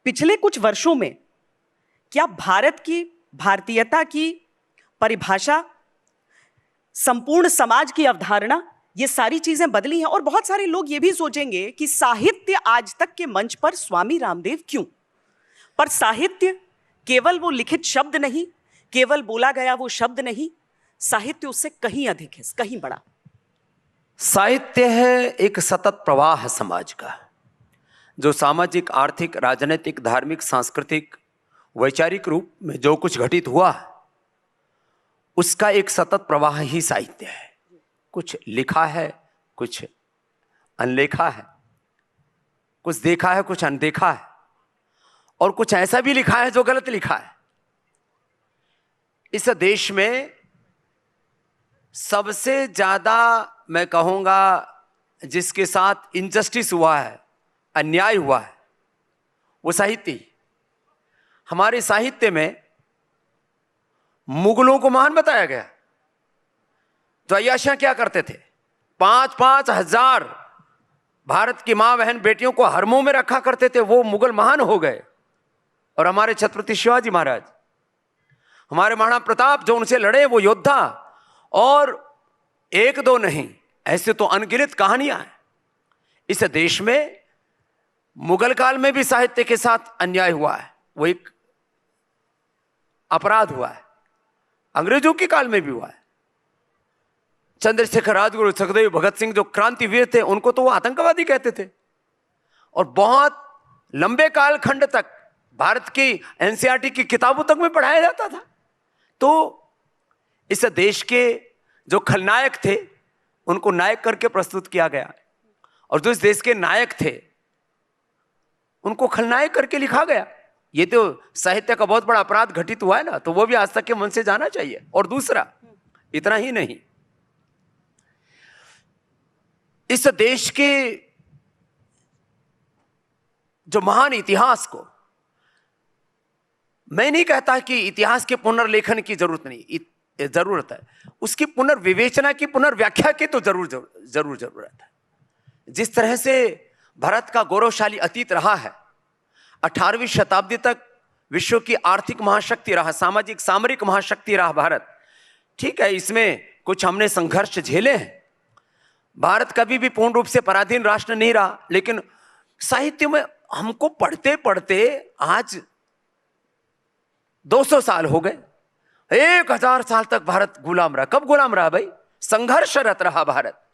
पिछले कुछ वर्षों में क्या भारत की भारतीयता की परिभाषा, संपूर्ण समाज की अवधारणा, ये सारी चीजें बदली हैं। और बहुत सारे लोग ये भी सोचेंगे कि साहित्य आज तक के मंच पर स्वामी रामदेव क्यों? पर साहित्य केवल वो लिखित शब्द नहीं, केवल बोला गया वो शब्द नहीं, साहित्य उससे कहीं अधिक है, कहीं बड़ा। साहित्य है एक सतत प्रवाह समाज का, जो सामाजिक, आर्थिक, राजनीतिक, धार्मिक, सांस्कृतिक, वैचारिक रूप में जो कुछ घटित हुआ उसका एक सतत प्रवाह ही साहित्य है। कुछ लिखा है, कुछ अनलिखा है, कुछ देखा है, कुछ अनदेखा है, और कुछ ऐसा भी लिखा है जो गलत लिखा है। इस देश में सबसे ज्यादा मैं कहूंगा जिसके साथ इनजस्टिस हुआ है, अन्याय हुआ है, वो साहित्य ही। हमारे साहित्य में मुगलों को महान बताया गया। तो अय्याशियां क्या करते थे, 5-5 हजार भारत की मां बहन बेटियों को हरमों में रखा करते थे। वो मुगल महान हो गए। और हमारे छत्रपति शिवाजी महाराज, हमारे महाराणा प्रताप जो उनसे लड़े, वो योद्धा, और एक दो नहीं, ऐसे तो अनगिनत कहानियां हैं। इस देश में मुगल काल में भी साहित्य के साथ अन्याय हुआ है, वो एक अपराध हुआ है। अंग्रेजों के काल में भी हुआ है। चंद्रशेखर, राजगुरु, सुखदेव, भगत सिंह जो क्रांतिवीर थे, उनको तो वो आतंकवादी कहते थे। और बहुत लंबे कालखंड तक भारत की एनसीईआरटी की किताबों तक में पढ़ाया जाता था। तो इस देश के जो खलनायक थे उनको नायक करके प्रस्तुत किया गया, और जो इस देश के नायक थे उनको खलनायक करके लिखा गया। ये तो साहित्य का बहुत बड़ा अपराध घटित हुआ है ना, तो वो भी आज तक के मन से जाना चाहिए। और दूसरा, इतना ही नहीं, इस देश के जो महान इतिहास को, मैं नहीं कहता कि इतिहास के पुनर्लेखन की जरूरत नहीं, जरूरत है, उसकी पुनर्विवेचना की, पुनर्व्याख्या की तो जरूर जरूरत है। जिस तरह से भारत का गौरवशाली अतीत रहा है, 18वीं शताब्दी तक विश्व की आर्थिक महाशक्ति रहा, सामाजिक सामरिक महाशक्ति रहा भारत। ठीक है, इसमें कुछ हमने संघर्ष झेले हैं। भारत कभी भी पूर्ण रूप से पराधीन राष्ट्र नहीं रहा, लेकिन साहित्य में हमको पढ़ते पढ़ते आज 200 साल हो गए, 1000 साल तक भारत गुलाम रहा। कब गुलाम रहा भाई? संघर्षरत रहा भारत।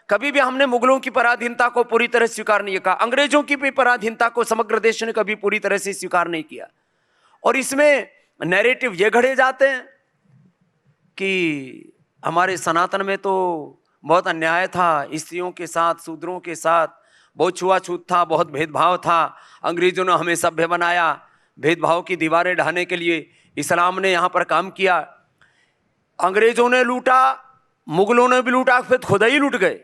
कभी भी हमने मुगलों की पराधीनता को पूरी तरह स्वीकार नहीं किया, अंग्रेजों की भी पराधीनता को समग्र देश ने कभी पूरी तरह से स्वीकार नहीं किया। और इसमें नैरेटिव ये घड़े जाते हैं कि हमारे सनातन में तो बहुत अन्याय था, स्त्रियों के साथ, शूद्रों के साथ बहुत छुआछूत था, बहुत भेदभाव था, अंग्रेजों ने हमें सभ्य बनाया, भेदभाव की दीवारें ढाने के लिए इस्लाम ने यहाँ पर काम किया। अंग्रेजों ने लूटा, मुगलों ने भी लूटा, फिर खुद ही लूट गए।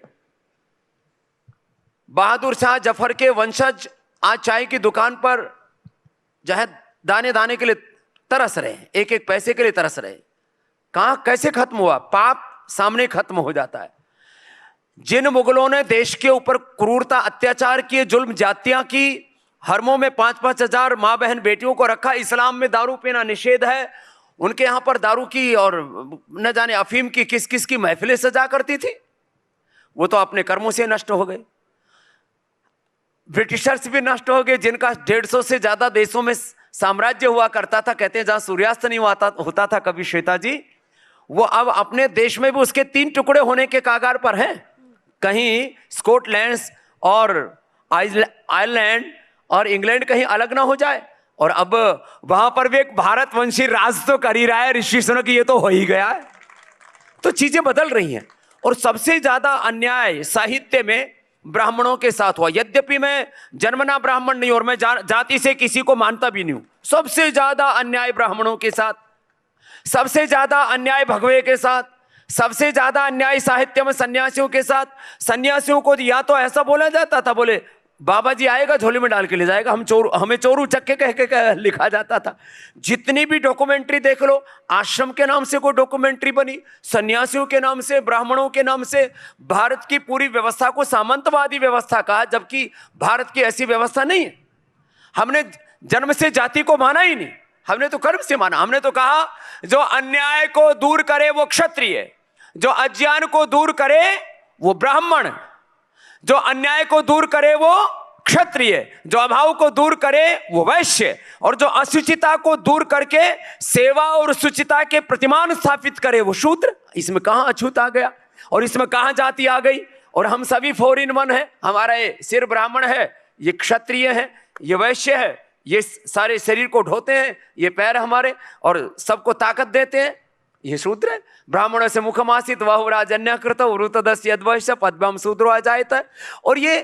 बहादुर शाह जफर के वंशज आज चाय की दुकान पर जहाँ दाने दाने के लिए तरस रहे हैं, एक एक पैसे के लिए तरस रहे हैं। कहां कैसे खत्म हुआ? पाप सामने खत्म हो जाता है। जिन मुगलों ने देश के ऊपर क्रूरता, अत्याचार किए, जुल्म जातियां की, हरमों में 5-5 हजार मां बहन बेटियों को रखा, इस्लाम में दारू पीना निषेध है, उनके यहां पर दारू की और न जाने अफीम की किस किस की महफिलें सजा करती थी, वो तो अपने कर्मों से नष्ट हो गए। ब्रिटिशर्स भी नष्ट हो गए, जिनका 150 से ज्यादा देशों में साम्राज्य हुआ करता था। कहते हैं जहां सूर्यास्त नहीं होता था कभी, श्वेता जी, वो अब अपने देश में भी उसके 3 टुकड़े होने के कागार पर हैं। कहीं स्कॉटलैंड और आयरलैंड और इंग्लैंड कहीं अलग ना हो जाए। और अब वहां पर भी एक भारतवंशी राज तो कर ही रहा है ऋषि सुनक, ये तो हो ही गया है। तो चीजें बदल रही हैं। और सबसे ज्यादा अन्याय साहित्य में ब्राह्मणों के साथ हुआ। यद्यपि मैं जन्मना ब्राह्मण नहीं और मैं जाति से किसी को मानता भी नहीं हूं, सबसे ज्यादा अन्याय ब्राह्मणों के साथ, सबसे ज्यादा अन्याय भगवे के साथ, सबसे ज्यादा अन्याय साहित्य में सन्यासियों के साथ। सन्यासियों को या तो ऐसा बोला जाता था, बोले बाबा जी आएगा झोले में डाल के ले जाएगा, हमें चोरू चक्के कह के लिखा जाता था। जितनी भी डॉक्यूमेंट्री देख लो, आश्रम के नाम से कोई डॉक्यूमेंट्री बनी, सन्यासियों के नाम से, ब्राह्मणों के नाम से, भारत की पूरी व्यवस्था को सामंतवादी व्यवस्था कहा, जबकि भारत की ऐसी व्यवस्था नहीं है। हमने जन्म से जाति को माना ही नहीं, हमने तो कर्म से माना। हमने तो कहा जो अन्याय को दूर करे वो क्षत्रिय, जो अज्ञान को दूर करे वो ब्राह्मण, जो अन्याय को दूर करे वो क्षत्रिय, जो अभाव को दूर करे वो वैश्य, और जो अशुचिता को दूर करके सेवा और शुचिता के प्रतिमान स्थापित करे वो शूद्र। इसमें कहां अछूत आ गया और इसमें कहां जाति आ गई? और हम सभी 4 in 1 है। हमारा ये सिर ब्राह्मण है, ये क्षत्रिय है, ये वैश्य है, ये सारे शरीर को ढोते हैं, ये पैर हमारे और सबको ताकत देते हैं, ये शूद्र है। ब्राह्मण से मुखमासित वह राजन्य कृत वृतदस्य यद्वैश्य पद्भ्याम शूद्रो अजायत। और ये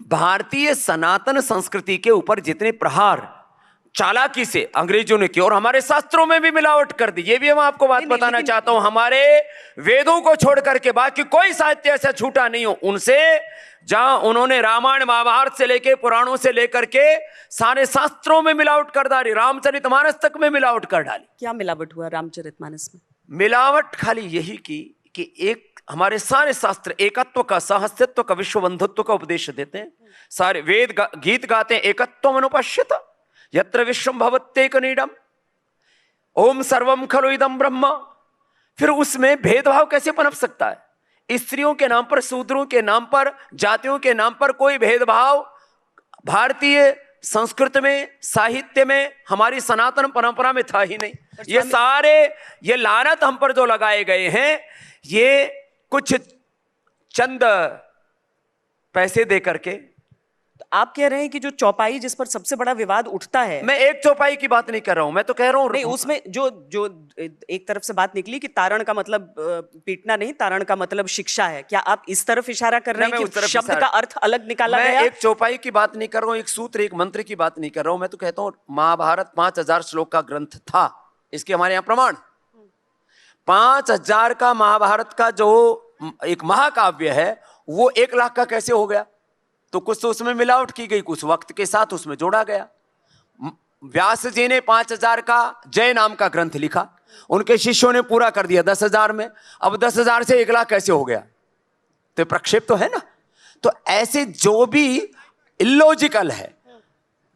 भारतीय सनातन संस्कृति के ऊपर जितने प्रहार चालाकी से अंग्रेजों ने किया और हमारे शास्त्रों में भी मिलावट कर दी, ये भी मैं आपको बात बताना चाहता हूं। हमारे वेदों को छोड़ करके बाकी कोई साहित्य ऐसा छूटा नहीं हो उनसे, जहां उन्होंने रामायण महाभारत से लेके पुराणों से लेकर के सारे शास्त्रों में मिलावट कर डाली, रामचरितमानस तक में मिलावट कर डाली। क्या मिलावट हुआ रामचरितमानस में? मिलावट खाली यही की कि एक हमारे सारे शास्त्र एकत्व का, सहस्तित्व का, विश्व बंधुत्व का उपदेश देते हैं। सारे वेद गीत गाते हैं एकत्वम अनुपश्यत यत्र विश्वम भवत्येक नीडम ओम सर्वम खलु इदम ब्रह्म। फिर उसमें भेदभाव कैसे पनप सकता है? स्त्रियों के नाम पर, शूद्रों के नाम पर, जातियों के नाम पर कोई भेदभाव भारतीय संस्कृति में, साहित्य में, हमारी सनातन परंपरा में था ही नहीं। ये सारे ये लानत हम पर जो लगाए गए हैं, ये कुछ चंद पैसे दे करके। तो आप कह रहे हैं कि जो चौपाई जिस पर सबसे बड़ा विवाद उठता है, मैं एक चौपाई की बात नहीं कर रहा हूं, मैं तो कह रहा हूं नहीं, उसमें जो जो एक तरफ से बात निकली कि तारण का मतलब पीटना नहीं, तारण का मतलब शिक्षा है। क्या आप इस तरफ इशारा कर रहे हैं कि शब्द का अर्थ अलग निकाला गया? मैं एक चौपाई की बात नहीं कर रहा हूं, एक सूत्र, एक मंत्र की बात नहीं कर रहा हूं। मैं तो कहता हूं महाभारत 5000 श्लोक का ग्रंथ था, इसके हमारे यहां प्रमाण। 5000 का महाभारत का जो एक महाकाव्य है वो 1 लाख का कैसे हो गया? तो कुछ तो उसमें मिलावट की गई, कुछ वक्त के साथ उसमें जोड़ा गया। व्यास जी ने 5000 का जय नाम का ग्रंथ लिखा, उनके शिष्यों ने पूरा कर दिया 10,000 में। अब 10,000 से 1 लाख कैसे हो गया? तो प्रक्षेप तो है ना। तो ऐसे जो भी इलॉजिकल है,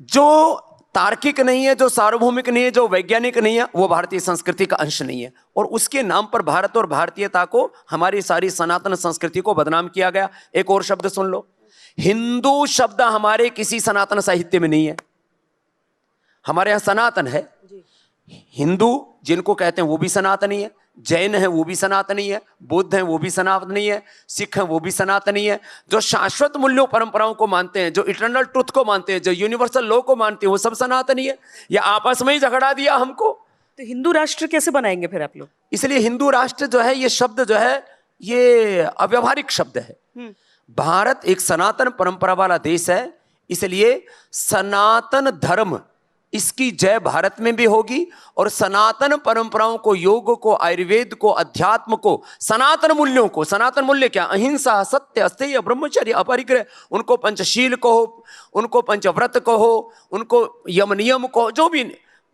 जो तार्किक नहीं है, जो सार्वभौमिक नहीं है, जो वैज्ञानिक नहीं है, वो भारतीय संस्कृति का अंश नहीं है। और उसके नाम पर भारत और भारतीयता को, हमारी सारी सनातन संस्कृति को बदनाम किया गया। एक और शब्द सुन लो, हिंदू शब्द हमारे किसी सनातन साहित्य में नहीं है। हमारे यहां सनातन है, हिंदू जिनको कहते हैं वो भी सनातनी है, जैन है वो भी सनातनी है, बुद्ध है वो भी सनातनी है, सिख है वो भी सनातनी है। जो शाश्वत मूल्यों परंपराओं को मानते हैं, जो इटर्नल ट्रुथ को मानते हैं, जो यूनिवर्सल लॉ को मानते हैं, वो सब सनातनी है। ये आपस में ही झगड़ा दिया हमको। तो हिंदू राष्ट्र कैसे बनाएंगे फिर आप लोग? इसलिए हिंदू राष्ट्र जो है, ये शब्द जो है ये अव्यवहारिक शब्द है। भारत एक सनातन परंपरा वाला देश है, इसलिए सनातन धर्म इसकी जय भारत में भी होगी। और सनातन परंपराओं को, योग को, आयुर्वेद को, अध्यात्म को, सनातन मूल्यों को, सनातन मूल्य क्या? अहिंसा, सत्य, अस्तेय, ब्रह्मचर्य, अपरिग्रह, उनको पंचशील कहो, उनको पंचव्रत कहो, उनको यम नियम कहो, जो भी,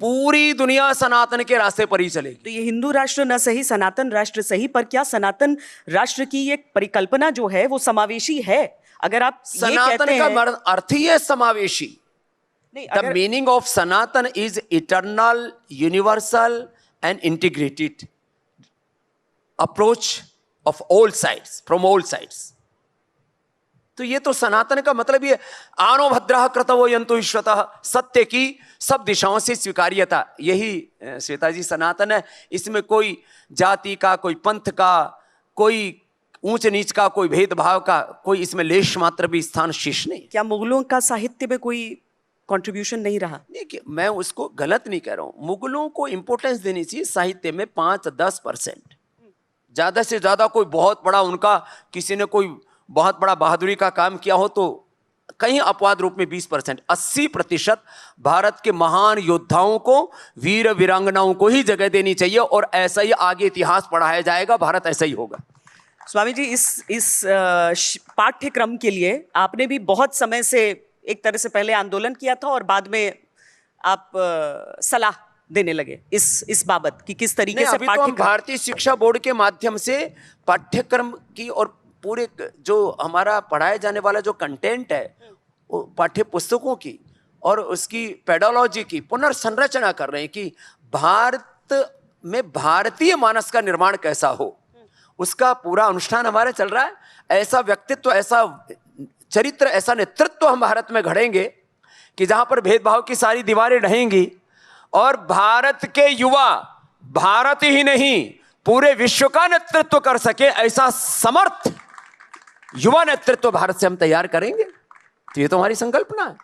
पूरी दुनिया सनातन के रास्ते पर ही चलेगी। तो ये हिंदू राष्ट्र न सही, सनातन राष्ट्र सही, पर क्या सनातन राष्ट्र की एक परिकल्पना जो है वो समावेशी है? अगर आप सनातन का अर्थ ही है समावेशी। The meaning of Sanatan is eternal, universal and integrated approach of all sides, from all sides. तो ये तो सनातन का मतलब ये आनो भद्रः कृतवो यन्तु विश्वतः, सत्य की सब दिशाओं से स्वीकार्यता, यही श्वेता जी सनातन है। इसमें कोई जाति का, कोई पंथ का, कोई ऊंच नीच का, कोई भेदभाव का, कोई इसमें लेश मात्र भी स्थान शेष नहीं। क्या मुगलों का साहित्य में कोई कंट्रीब्यूशन नहीं रहा? देखिए, मैं उसको गलत नहीं कह रहा हूं। मुगलों को इंपॉर्टेंस देनी चाहिए साहित्य में 5-10%, ज्यादा से ज्यादा। कोई बहुत बड़ा उनका, किसी ने कोई बहुत बड़ा बहादुरी का काम किया हो तो कहीं अपवाद रूप में 20%, 80% भारत के महान योद्धाओं को, वीर वीरांगनाओं को ही जगह देनी चाहिए। और ऐसा ही आगे इतिहास पढ़ाया जाएगा, भारत ऐसा ही होगा। स्वामी जी, इस पाठ्यक्रम के लिए आपने भी बहुत समय से एक तरह से पहले आंदोलन किया था और बाद में आप सलाह देने लगे इस बाबत कि किस तरीके से पाठ्यक्रम, तो भारतीय शिक्षा बोर्ड के माध्यम से पाठ्यक्रम की और पूरे जो हमारा पढ़ाया जाने वाला जो कंटेंट है, पाठ्य पुस्तकों की, और उसकी पेडोलॉजी की पुनर्संरचना कर रहे हैं कि भारत में भारतीय मानस का निर्माण कैसा हो, उसका पूरा अनुष्ठान हमारे चल रहा है। ऐसा व्यक्तित्व, ऐसा चरित्र, ऐसा नेतृत्व हम भारत में गढ़ेंगे कि जहां पर भेदभाव की सारी दीवारें ढहेंगी और भारत के युवा भारत ही नहीं पूरे विश्व का नेतृत्व कर सके, ऐसा समर्थ युवा नेतृत्व भारत से हम तैयार करेंगे। तो ये तो हमारी संकल्पना है।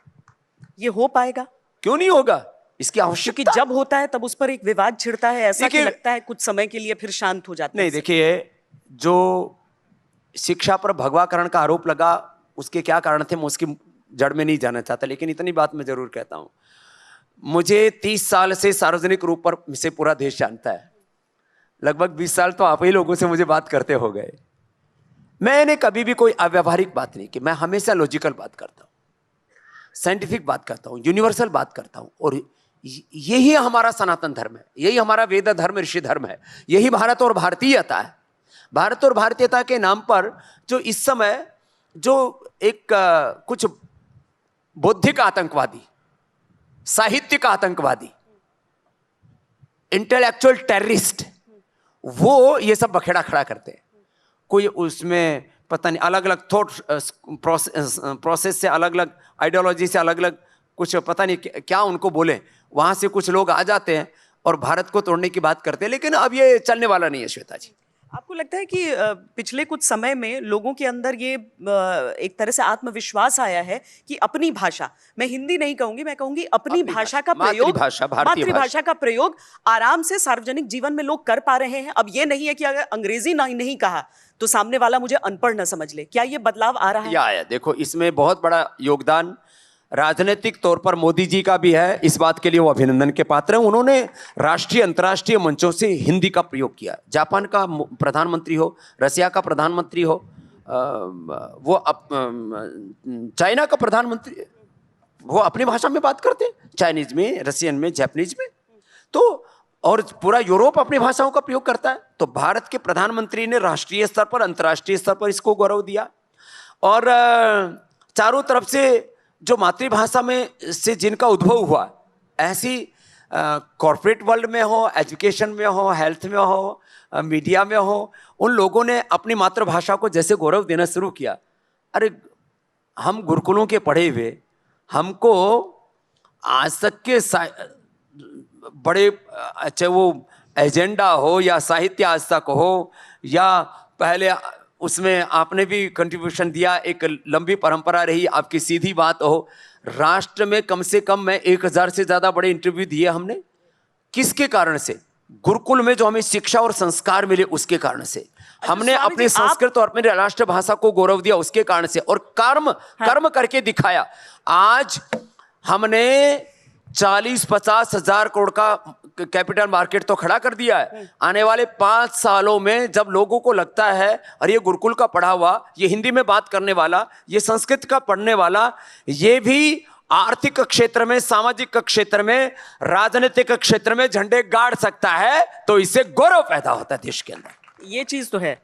ये हो पाएगा? क्यों नहीं होगा, इसकी क्योंकि आवश्यकता जब होता है तब उस पर एक विवाद छिड़ता है, ऐसा कि देखिए- लगता है कुछ समय के लिए फिर शांत हो जाता है। नहीं, देखिए, जो शिक्षा पर भगवाकरण का आरोप लगा उसके क्या कारण थे मैं उसकी जड़ में नहीं जाना चाहता, लेकिन इतनी बात मैं जरूर कहता हूं, मुझे 30 साल से सार्वजनिक रूप पर से पूरा देश जानता है। लगभग 20 साल तो आप ही लोगों से मुझे बात करते हो गए। मैंने कभी भी कोई अव्यावहारिक बात नहीं की। मैं हमेशा लॉजिकल बात करता हूं, साइंटिफिक बात करता हूं, यूनिवर्सल बात करता हूं। और यही हमारा सनातन धर्म है, यही हमारा वेद धर्म, ऋषि धर्म है, यही भारत और भारतीयता है। भारत और भारतीयता के नाम पर जो इस समय जो एक कुछ बौद्धिक आतंकवादी, साहित्यिक आतंकवादी, इंटेलेक्चुअल टेररिस्ट, वो ये सब बखेड़ा खड़ा करते हैं। कोई उसमें पता नहीं अलग अलग थॉट प्रोसेस से, अलग अलग आइडियोलॉजी से, अलग अलग कुछ पता नहीं क्या उनको बोले, वहां से कुछ लोग आ जाते हैं और भारत को तोड़ने की बात करते हैं। लेकिन अब ये चलने वाला नहीं है श्वेता जी। आपको लगता है कि पिछले कुछ समय में लोगों के अंदर ये एक तरह से आत्मविश्वास आया है कि अपनी भाषा, मैं हिंदी नहीं कहूंगी, मैं कहूंगी अपनी भाषा का प्रयोग, मातृभाषा का प्रयोग आराम से सार्वजनिक जीवन में लोग कर पा रहे हैं। अब ये नहीं है कि अगर अंग्रेजी नहीं कहा तो सामने वाला मुझे अनपढ़ न समझ ले। क्या ये बदलाव आ रहा है? या देखो, इसमें बहुत बड़ा योगदान राजनीतिक तौर पर मोदी जी का भी है। इस बात के लिए वो अभिनंदन के पात्र हैं। उन्होंने राष्ट्रीय अंतर्राष्ट्रीय मंचों से हिंदी का प्रयोग किया। जापान का प्रधानमंत्री हो, रसिया का प्रधानमंत्री हो, चाइना का प्रधानमंत्री, वो अपनी भाषा में बात करते हैं, चाइनीज में, रसियन में, जापानीज में। तो और पूरा यूरोप अपनी भाषाओं का प्रयोग करता है। तो भारत के प्रधानमंत्री ने राष्ट्रीय स्तर पर, अंतर्राष्ट्रीय स्तर पर इसको गौरव दिया। और चारों तरफ से जो मातृभाषा में से जिनका उद्भव हुआ, ऐसी कॉर्पोरेट वर्ल्ड में हो, एजुकेशन में हो, हेल्थ में हो, मीडिया में हो, उन लोगों ने अपनी मातृभाषा को जैसे गौरव देना शुरू किया। अरे हम गुरुकुलों के पढ़े हुए, हमको आज तक के बड़े, चाहे वो एजेंडा हो या साहित्य आज तक हो, या पहले उसमें आपने भी कंट्रीब्यूशन दिया, एक लंबी परंपरा रही, आपकी सीधी बात हो। राष्ट्र में कम से कम मैं 1000 से ज्यादा बड़े इंटरव्यू दिए हमने। किसके कारण से? गुरुकुल में जो हमें शिक्षा और संस्कार मिले उसके कारण से। हमने अपनी संस्कृत और अपनी राष्ट्रभाषा को गौरव दिया उसके कारण से, और कर्म करके दिखाया। आज हमने 40-50 हजार करोड़ का कैपिटल मार्केट तो खड़ा कर दिया है। आने वाले 5 सालों में जब लोगों को लगता है अरे ये गुरुकुल का पढ़ा हुआ, ये हिंदी में बात करने वाला, ये संस्कृत का पढ़ने वाला, ये भी आर्थिक क्षेत्र में, सामाजिक क्षेत्र में, राजनीतिक क्षेत्र में झंडे गाड़ सकता है, तो इससे गौरव पैदा होता है देश के अंदर। ये चीज तो है।